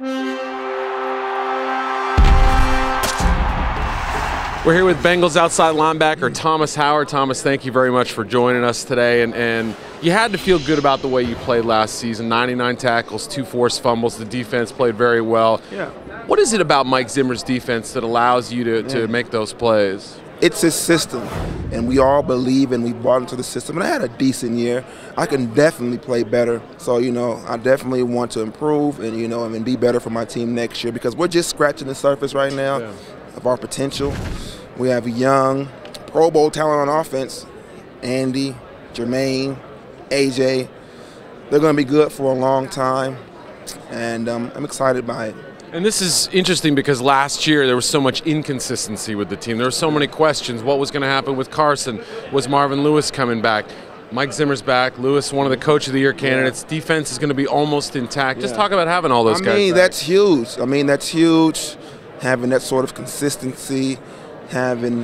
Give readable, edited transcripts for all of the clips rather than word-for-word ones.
We're here with Bengals outside linebacker Thomas Howard. Thomas, thank you very much for joining us today. And you had to feel good about the way you played last season. 99 tackles, 2 forced fumbles. The defense played very well. Yeah. What is it about Mike Zimmer's defense that allows you to make those plays? It's his system, and we all believe and we bought into the system. And I had a decent year. I can definitely play better. So, I definitely want to improve and, and be better for my team next year, because we're just scratching the surface right now of our potential. We have young Pro Bowl talent on offense, Andy, Jermaine, AJ. They're going to be good for a long time, and I'm excited by it. And this is interesting because last year there was so much inconsistency with the team. There were so many questions. What was going to happen with Carson? Was Marvin Lewis coming back? Mike Zimmer's back. Lewis, one of the Coach of the Year candidates. Defense is going to be almost intact. Just talk about having all those guys back. That's huge. That's huge, having that sort of consistency, having,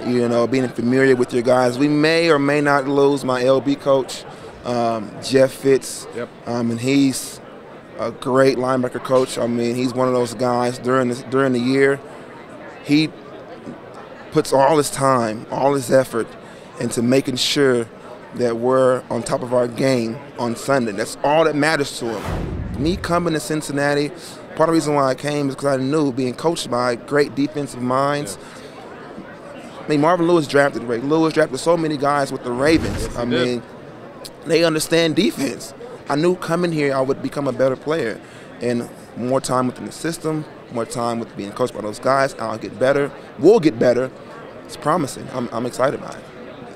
being familiar with your guys. We may or may not lose my LB coach, Jeff Fitz, and he's a great linebacker coach. He's one of those guys during the year. He puts all his time, all his effort into making sure that we're on top of our game on Sunday. That's all that matters to him. Me coming to Cincinnati, part of the reason why I came is because I knew being coached by great defensive minds. Marvin Lewis drafted Ray Lewis, drafted so many guys with the Ravens. They understand defense. I knew coming here I would become a better player, and more time within the system, more time with being coached by those guys, I'll get better. We'll get better. It's promising. I'm excited about it.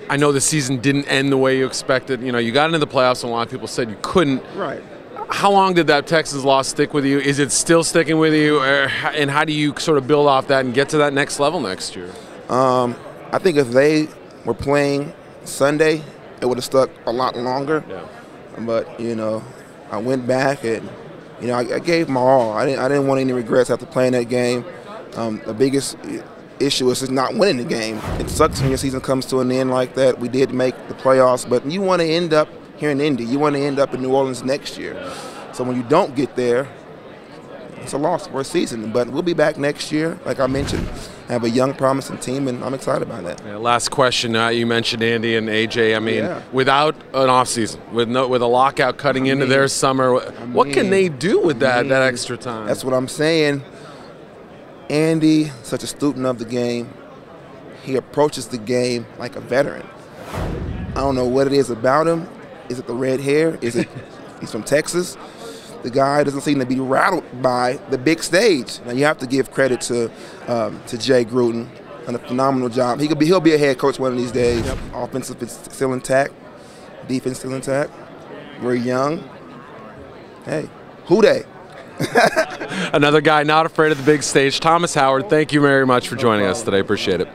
I know the season didn't end the way you expected. You got into the playoffs, and a lot of people said you couldn't. Right. How long did that Texas loss stick with you? Is it still sticking with you? And how do you sort of build off that and get to that next level next year? I think if they were playing Sunday, it would have stuck a lot longer. Yeah. But, I went back and, I gave my all. I didn't want any regrets after playing that game. The biggest issue is just not winning the game. It sucks when your season comes to an end like that. We did make the playoffs, but you want to end up here in Indy. You want to end up in New Orleans next year. So when you don't get there, it's a loss for a season. But we'll be back next year, like I mentioned. Have a young, promising team, and I'm excited about that. Yeah, last question. You mentioned Andy and AJ. Without an offseason, with a lockout cutting into their summer, what can they do with that extra time? That's what I'm saying. Andy, such a student of the game, he approaches the game like a veteran. I don't know what it is about him. Is it the red hair? Is it he's from Texas? The guy doesn't seem to be rattled by the big stage. Now you have to give credit to Jay Gruden on a phenomenal job. He'll be a head coach one of these days. Offensive is still intact, defense still intact. We're young. Hey, who they? Another guy not afraid of the big stage. Thomas Howard, thank you very much for joining us today. Appreciate it.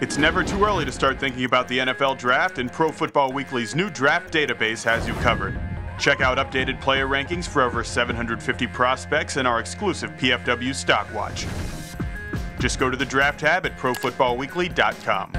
It's never too early to start thinking about the NFL Draft, and Pro Football Weekly's new draft database has you covered. Check out updated player rankings for over 750 prospects and our exclusive PFW Stock Watch. Just go to the Draft tab at ProFootballWeekly.com.